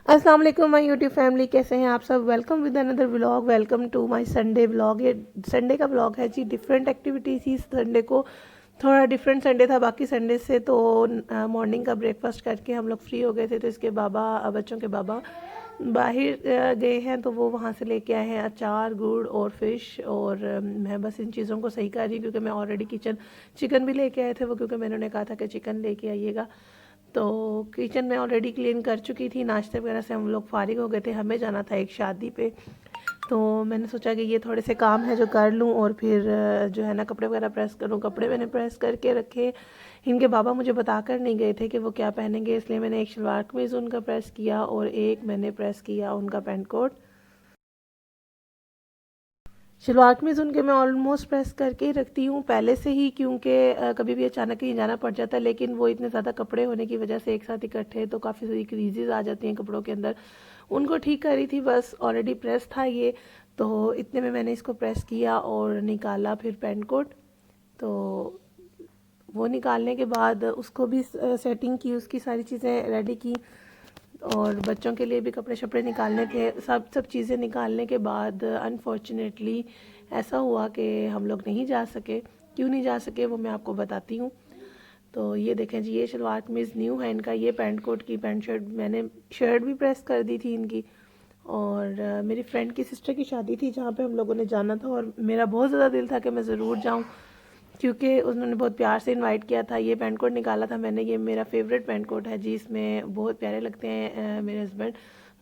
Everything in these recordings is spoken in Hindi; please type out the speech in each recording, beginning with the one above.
अस्सलाम वालेकुम माय यूट्यूब फैमिली, कैसे हैं आप सब। Welcome with another vlog. Welcome to my Sunday vlog. ये संडे का व्लॉग है जी। डिफरेंट एक्टिविटीज़ थी संडे को, थोड़ा डिफरेंट संडे था बाकी संडे से। तो मॉर्निंग का ब्रेकफास्ट करके हम लोग फ्री हो गए थे। तो इसके बाबा, बच्चों के बाबा बाहर गए हैं, तो वो वहाँ से लेके आए हैं अचार, गुड़ और फिश। और मैं बस इन चीज़ों को सही कर रही हूँ क्योंकि मैं ऑलरेडी चिकन भी लेके आए थे वो, क्योंकि मैंने उन्हें कहा था कि चिकन लेके आइएगा। तो किचन में ऑलरेडी क्लीन कर चुकी थी। नाश्ते वगैरह से हम लोग फारिग हो गए थे। हमें जाना था एक शादी पे, तो मैंने सोचा कि ये थोड़े से काम है जो कर लूँ और फिर जो है ना कपड़े वगैरह प्रेस करूँ। कपड़े मैंने प्रेस करके रखे। इनके बाबा मुझे बता कर नहीं गए थे कि वो क्या पहनेंगे, इसलिए मैंने एक शलवार कमीज़ उनका प्रेस किया और एक मैंने प्रेस किया उनका पेंट कोट। शलवार कमीज़ उनके मैं ऑलमोस्ट प्रेस करके ही रखती हूँ पहले से ही, क्योंकि कभी भी अचानक कहीं जाना पड़ जाता है। लेकिन वो इतने ज़्यादा कपड़े होने की वजह से एक साथ इकट्ठे तो काफ़ी सारी क्रीजेज आ जाती हैं कपड़ों के अंदर। उनको ठीक करी थी, बस ऑलरेडी प्रेस था ये। तो इतने में मैंने इसको प्रेस किया और निकाला फिर पेंट कोट। तो वो निकालने के बाद उसको भी सेटिंग की, उसकी सारी चीज़ें रेडी की। और बच्चों के लिए भी कपड़े शपड़े निकालने थे। सब चीज़ें निकालने के बाद अनफॉर्चुनेटली ऐसा हुआ कि हम लोग नहीं जा सके। क्यों नहीं जा सके वो मैं आपको बताती हूँ। तो ये देखें जी, ये शलवार कमीज़ न्यू है इनका। ये पेंट कोट की पैंट शर्ट, मैंने शर्ट भी प्रेस कर दी थी इनकी। और मेरी फ्रेंड की सिस्टर की शादी थी जहाँ पे हम लोगों ने जाना था, और मेरा बहुत ज़्यादा दिल था कि मैं ज़रूर जाऊँ, क्योंकि उन्होंने बहुत प्यार से इनवाइट किया था। ये पेंट कोट निकाला था मैंने। ये मेरा फेवरेट पेंट कोट है जी। इसमें बहुत प्यारे लगते हैं मेरे हस्बैंड,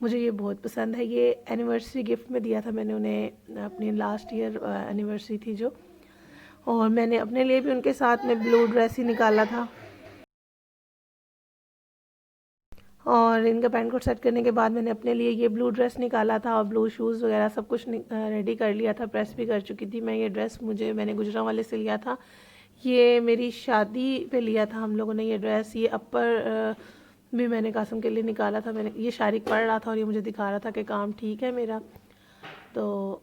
मुझे ये बहुत पसंद है। ये एनिवर्सरी गिफ्ट में दिया था मैंने उन्हें, अपनी लास्ट ईयर एनिवर्सरी थी जो। और मैंने अपने लिए भी उनके साथ में ब्लू ड्रेस ही निकाला था। और इनका पैंट कोट सेट करने के बाद मैंने अपने लिए ये ब्लू ड्रेस निकाला था और ब्लू शूज़ वगैरह सब कुछ रेडी कर लिया था। प्रेस भी कर चुकी थी मैं। ये ड्रेस मैंने गुजरांवाले से लिया था। ये मेरी शादी पे लिया था हम लोगों ने ये ड्रेस। ये अपर भी मैंने कासम के लिए निकाला था। मैंने ये शारिक पढ़ रहा था और ये मुझे दिखा रहा था कि काम ठीक है मेरा। तो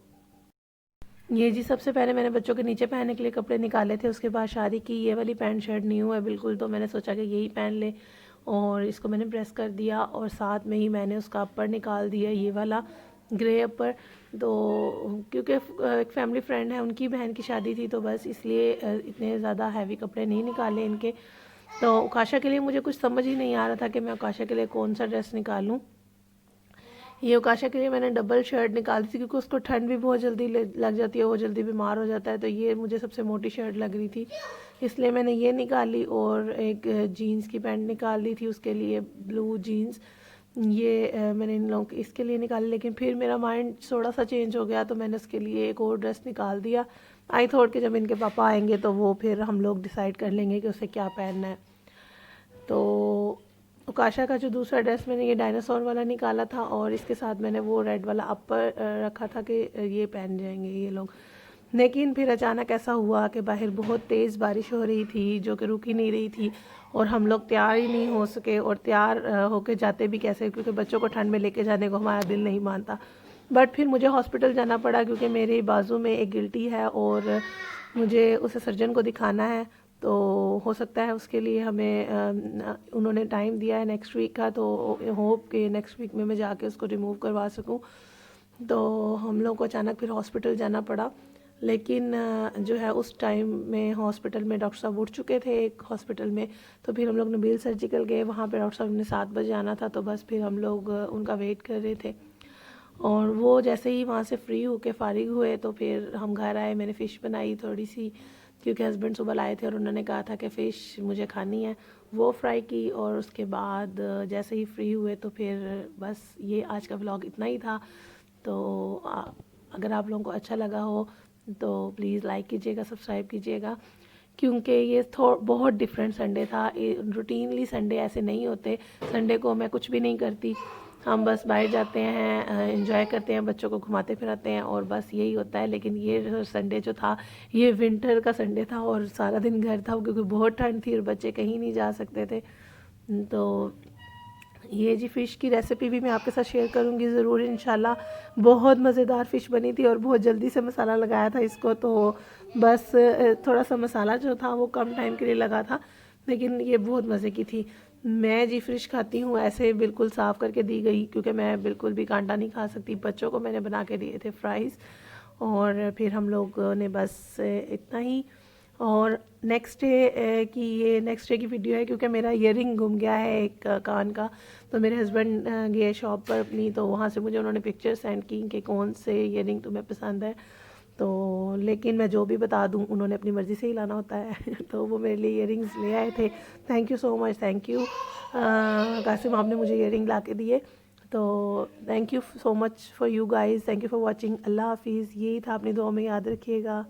ये जी, सबसे पहले मैंने बच्चों के नीचे पहनने के लिए कपड़े निकाले थे। उसके बाद शादी की ये वाली पैंट शर्ट न्यू है बिल्कुल, तो मैंने सोचा कि यही पहन ले। और इसको मैंने प्रेस कर दिया और साथ में ही मैंने उसका अपर निकाल दिया, ये वाला ग्रे अपर। तो क्योंकि एक फैमिली फ्रेंड है, उनकी बहन की शादी थी, तो बस इसलिए इतने ज़्यादा हैवी कपड़े नहीं निकाले इनके। तो उकाशा के लिए मुझे कुछ समझ ही नहीं आ रहा था कि मैं उकाशा के लिए कौन सा ड्रेस निकालूं। ये उकाशा के लिए मैंने डबल शर्ट निकाली थी, क्योंकि उसको ठंड भी बहुत जल्दी लग जाती है, वो जल्दी बीमार हो जाता है। तो ये मुझे सबसे मोटी शर्ट लग रही थी, इसलिए मैंने ये निकाली। और एक जीन्स की पैंट निकाल दी थी उसके लिए, ब्लू जीन्स। ये मैंने इन लोगों इसके लिए निकाली, लेकिन फिर मेरा माइंड थोड़ा सा चेंज हो गया, तो मैंने उसके लिए एक और ड्रेस निकाल दिया। आई थॉट कि जब इनके पापा आएंगे तो वो फिर हम लोग डिसाइड कर लेंगे कि उसे क्या पहनना है। तो उकाशा का जो दूसरा ड्रेस मैंने ये डायनासोर वाला निकाला था, और इसके साथ मैंने वो रेड वाला अपर रखा था कि ये पहन जाएंगे ये लोग। लेकिन फिर अचानक ऐसा हुआ कि बाहर बहुत तेज़ बारिश हो रही थी जो कि रुक ही नहीं रही थी, और हम लोग तैयार ही नहीं हो सके। और तैयार होके जाते भी कैसे, क्योंकि बच्चों को ठंड में लेके जाने को हमारा दिल नहीं मानता। बट फिर मुझे हॉस्पिटल जाना पड़ा, क्योंकि मेरे बाजू में एक गिल्टी है और मुझे उसे सर्जन को दिखाना है। तो हो सकता है उसके लिए हमें उन्होंने टाइम दिया है नेक्स्ट वीक का, तो होप कि नेक्स्ट वीक में मैं जाके उसको रिमूव करवा सकूं। तो हम लोग को अचानक फिर हॉस्पिटल जाना पड़ा। लेकिन जो है उस टाइम में हॉस्पिटल में डॉक्टर साहब उठ चुके थे एक हॉस्पिटल में। तो फिर हम लोग नबील सर्जिकल गए, वहाँ पे डॉक्टर साहब ने 7 बजे आना था, तो बस फिर हम लोग उनका वेट कर रहे थे। और वो जैसे ही वहाँ से फ्री होके फारिग हुए तो फिर हम घर आए। मैंने फ़िश बनाई थोड़ी सी, क्योंकि हस्बैंड सुबह लाए थे और उन्होंने कहा था कि फ़िश मुझे खानी है, वो फ्राई की। और उसके बाद जैसे ही फ्री हुए तो फिर बस ये आज का व्लॉग इतना ही था। तो अगर आप लोगों को अच्छा लगा हो तो प्लीज़ लाइक कीजिएगा, सब्सक्राइब कीजिएगा, क्योंकि ये बहुत डिफरेंट संडे था। रूटीनली संडे ऐसे नहीं होते। संडे को मैं कुछ भी नहीं करती, हम बस बाहर जाते हैं, एंजॉय करते हैं, बच्चों को घुमाते फिराते हैं, और बस यही होता है। लेकिन ये संडे जो था, ये विंटर का संडे था और सारा दिन घर था, क्योंकि बहुत ठंड थी और बच्चे कहीं नहीं जा सकते थे। तो ये जी फ़िश की रेसिपी भी मैं आपके साथ शेयर करूंगी ज़रूर इंशाल्लाह। बहुत मज़ेदार फ़िश बनी थी और बहुत जल्दी से मसाला लगाया था इसको, तो बस थोड़ा सा मसाला जो था वो कम टाइम के लिए लगा था, लेकिन ये बहुत मज़े की थी। मैं जी फ़िश खाती हूँ ऐसे बिल्कुल साफ़ करके दी गई, क्योंकि मैं बिल्कुल भी कांटा नहीं खा सकती। बच्चों को मैंने बना के दिए थे फ्राइज़, और फिर हम लोगों ने बस इतना ही। और नेक्स्ट डे की वीडियो है, क्योंकि मेरा ईयरिंग गुम गया है एक कान का। तो मेरे हस्बैंड गए शॉप पर अपनी, तो वहाँ से मुझे उन्होंने पिक्चर सेंड की कि कौन से ईयरिंग तुम्हें पसंद है। तो लेकिन मैं जो भी बता दूं उन्होंने अपनी मर्ज़ी से ही लाना होता है। तो वो मेरे लिए ईयरिंग्स ले आए थे। Thank you so much, thank you Kasim, आपने मुझे ईयरिंग ला के दिए। तो thank you so much for you guys, thank you for watching. अल्लाह हाफिज़। यही था, अपनी दुआ में याद रखिएगा।